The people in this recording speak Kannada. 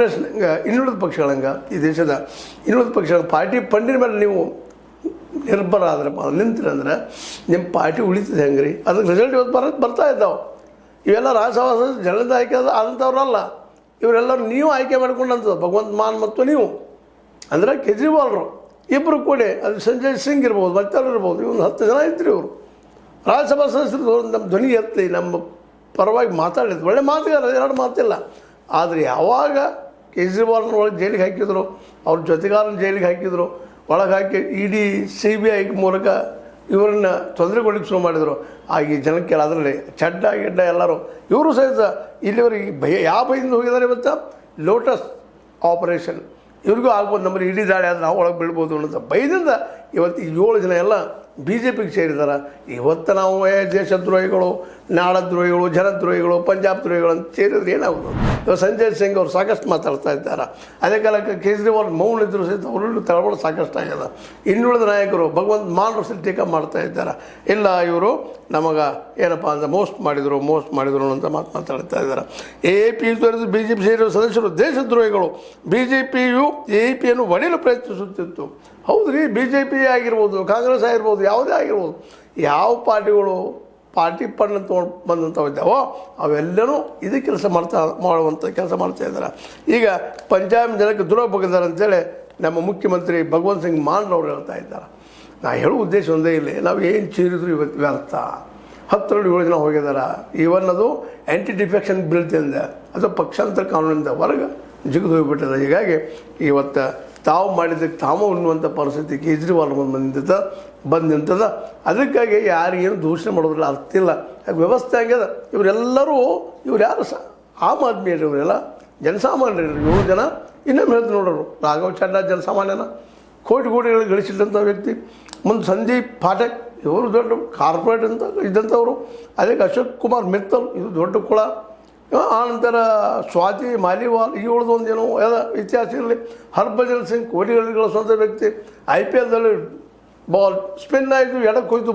ಕಾಂಗ್ರೆಸ್ ಇನ್ನುಳಿದ ಪಕ್ಷಗಳಂಗೆ ಈ ದೇಶದ ಇನ್ನುಳಿದ ಪಕ್ಷಗಳ ಪಾರ್ಟಿ ಫಂಡಿನ ಮೇಲೆ ನೀವು ನಿರ್ಭರ ಆದ್ರೆ ನಿಂತಿರಂದ್ರೆ ನಿಮ್ಮ ಪಾರ್ಟಿ ಉಳಿತದೆ ಹೆಂಗೆ ರೀ? ಅದಕ್ಕೆ ರಿಸಲ್ಟ್ ಇವತ್ತು ಬರ್ತಾ ಇದ್ದಾವೆ. ಇವೆಲ್ಲ ರಾಜಸಭಾ ಜನರಿಂದ ಆಯ್ಕೆ ಆದಂಥವ್ರಲ್ಲ, ಇವರೆಲ್ಲರೂ ನೀವು ಆಯ್ಕೆ ಮಾಡ್ಕೊಂಡಂಥದ್ದು ಭಗವಂತ ಮಾನ್ ಮತ್ತು ನೀವು ಅಂದರೆ ಕೇಜ್ರಿವಾಲ್ರು ಇಬ್ಬರು ಕೂಡಿ, ಅದು ಸಂಜಯ್ ಸಿಂಗ್ ಇರ್ಬೋದು, ಮತ್ತೆಲ್ಲರೂ ಇರ್ಬೋದು, ಇವ್ರು 10 ಜನ ಇದ್ದರು. ಇವರು ರಾಜ್ಯಸಭಾ ಸದಸ್ಯರು ನಮ್ಮ ಧ್ವನಿ ಎತ್ತಿ ನಮ್ಮ ಪರವಾಗಿ ಮಾತಾಡಿದ್ರು, ಒಳ್ಳೆ ಮಾತುಗಾರ, 2 ಮಾತಿಲ್ಲ. ಆದರೆ ಯಾವಾಗ ಕೇಜ್ರಿವಾಲ್ನ ಒಳಗೆ ಜೈಲಿಗೆ ಹಾಕಿದ್ರು, ಅವ್ರ ಜೊತೆಗಾರನ ಜೈಲಿಗೆ ಹಾಕಿದ್ರು, ಒಳಗೆ ಹಾಕಿ ಇಡಿ CBI ಮೂಲಕ ಇವರನ್ನ ತೊಂದರೆಗೊಳಿಗೆ ಶುರು ಮಾಡಿದರು. ಆಗ ಈ ಜನಕ್ಕೆ ಅದರಲ್ಲಿ ಚಡ್ಡ ಗಿಡ್ಡ ಎಲ್ಲರೂ ಇವರು ಸಹಿತ ಇಲ್ಲಿವರೆಗೆ ಯಾವ ಭಯದಿಂದ ಹೋಗಿದ್ದಾರೆ ಇವತ್ತು? ಲೋಟಸ್ ಆಪರೇಷನ್ ಇವ್ರಿಗೂ ಆಗ್ಬೋದು, ನಮ್ಮಲ್ಲಿ ಇಡೀ ದಾಳಿ ಆದರೆ ನಾವು ಒಳಗೆ ಬೀಳ್ಬೋದು ಅನ್ನೋಂಥ ಭಯದಿಂದ ಇವತ್ತು 7 ಜನ ಎಲ್ಲ BJPಗೆ ಸೇರಿದ್ದಾರೆ. ಇವತ್ತು ನಾವು ದೇಶದ್ರೋಹಿಗಳು, ನಾಡದ್ರೋಹಿಗಳು, ಜನದ್ರೋಹಿಗಳು, ಪಂಜಾಬ್ ದ್ರೋಹಿಗಳು ಅಂತ ಸೇರಿದ್ರೆ ಏನಾಗೋದು? ಇವಾಗ ಸಂಜಯ್ ಸಿಂಗ್ ಅವರು ಸಾಕಷ್ಟು ಮಾತಾಡ್ತಾ ಇದ್ದಾರೆ. ಅದೇ ಕಾಲಕ್ಕೆ ಕೇಜ್ರಿವಾಲ್ ಮೌನ ಇದ್ದರೂ ಸಹಿತ ಅವರಲ್ಲೂ ತಳಬಳ ಸಾಕಷ್ಟು ಆಗ್ಯದ. ಇನ್ನುಳಿದ ನಾಯಕರು ಭಗವಂತ ಮಾನ್ರು ಸಹಿತ ಟೀಕಾ ಮಾಡ್ತಾ ಇದ್ದಾರೆ. ಇಲ್ಲ ಇವರು ನಮಗೆ ಏನಪ್ಪ ಅಂದರೆ ಮೋಸ್ಟ್ ಮಾಡಿದರು ಅಂತ ಮಾತಾಡ್ತಾ ಇದ್ದಾರೆ. AAP ತೊರೆದು BJP ಸೇರಿರುವ ಸದಸ್ಯರು ದೇಶದ್ರೋಹಿಗಳು, BJPಯು AAPಯನ್ನು ಒಡೆಯಲು ಪ್ರಯತ್ನಿಸುತ್ತಿತ್ತು. ಹೌದು ರೀ, BJP ಆಗಿರ್ಬೋದು, ಕಾಂಗ್ರೆಸ್ ಆಗಿರ್ಬೋದು, ಯಾವುದೇ ಆಗಿರ್ಬೋದು, ಯಾವ ಪಾರ್ಟಿಗಳು ಪಾರ್ಟಿ ಫಂಡ್ ತೊಗೊಂಡು ಬಂದಂಥವು ಇದ್ದಾವೋ ಅವೆಲ್ಲರೂ ಇದು ಮಾಡುವಂಥ ಕೆಲಸ ಮಾಡ್ತಾ ಇದ್ದಾರೆ. ಈಗ ಪಂಜಾಬ್ ಜನಕ್ಕೆ ದುರ ಬಗೆದಾರೆ ಅಂತೇಳಿ ನಮ್ಮ ಮುಖ್ಯಮಂತ್ರಿ ಭಗವಂತ ಸಿಂಗ್ ಮಾನ್ ಅವರು ಹೇಳ್ತಾ ಇದ್ದಾರೆ. ನಾ ಹೇಳೋ ಉದ್ದೇಶ ಒಂದೇ ಇಲ್ಲ, ನಾವು ಏನು ಚೀರಿದ್ರು ಇವತ್ತು ವ್ಯರ್ಥ. 10ರಲ್ಲಿ 7 ಜನ ಹೋಗಿದ್ದಾರೆ. ಈವನ್ ಅದು ಆ್ಯಂಟಿ ಡಿಫೆಕ್ಷನ್ ಬಿಲ್ದಿಂದ, ಅದು ಪಕ್ಷಾಂತರ ಕಾನೂನಿಂದ ಹೊರಗೆ ಜಿಗಿದು ಹೋಗಿಬಿಟ್ಟಿದೆ. ಹೀಗಾಗಿ ಇವತ್ತು ತಾವು ಮಾಡಿದ್ದಕ್ಕೆ ತಾವು ಉಣ್ಣುವಂಥ ಪರಿಸ್ಥಿತಿ ಕೇಜ್ರಿವಾಲ್ ಬಂದು ನಿಂತದ. ಅದಕ್ಕಾಗಿ ಯಾರಿಗೇನು ದೂಷಣೆ ಮಾಡೋದ್ರಲ್ಲಿ ಅರ್ಥ ಇಲ್ಲ. ವ್ಯವಸ್ಥೆ ಆಗ್ಯದ. ಇವರೆಲ್ಲರೂ ಇವ್ರು ಯಾರು ಆಮ್ ಆದ್ಮಿ ಅಲ್ಲ, ಇವರೆಲ್ಲ ಜನಸಾಮಾನ್ಯರು. 7 ಜನ ಇನ್ನೊಮ್ಮೆ ಹೇಳ್ತು ನೋಡೋರು. ರಾಘವ್ ಚಡ್ಡಾ ಜನಸಾಮಾನ್ಯನ ಕೋಟಿಗಳು ಗಳಿಸಿದಂಥ ವ್ಯಕ್ತಿ. ಮುಂದೆ ಸಂದೀಪ್ ಪಾಠಕ್ ಇವರು ದೊಡ್ಡ ಕಾರ್ಪೊರೇಟ್ ಅಂತ ಇದ್ದಂಥವ್ರು. ಅದಕ್ಕೆ ಅಶೋಕ್ ಕುಮಾರ್ ಮಿತ್ತಲ್ ಇದು ದೊಡ್ಡ ಕುಳ. ಆನಂತರ ಸ್ವಾತಿ ಮಾಲಿವಾಲ್ ಇವಳದು ಒಂದೇನೋ ಎಲ್ಲ ಇತಿಹಾಸ ಇರಲಿ. ಹರ್ಭಜನ್ ಸಿಂಗ್ ಕೋಟಿಗಳ ಸ್ವಂತ ವ್ಯಕ್ತಿ. IPLದಲ್ಲಿ ಬಾಲ್ ಸ್ಪಿನ್ ಆಯಿತು, ಎಡಕ್ಕೆ ಹೋಯ್ತು,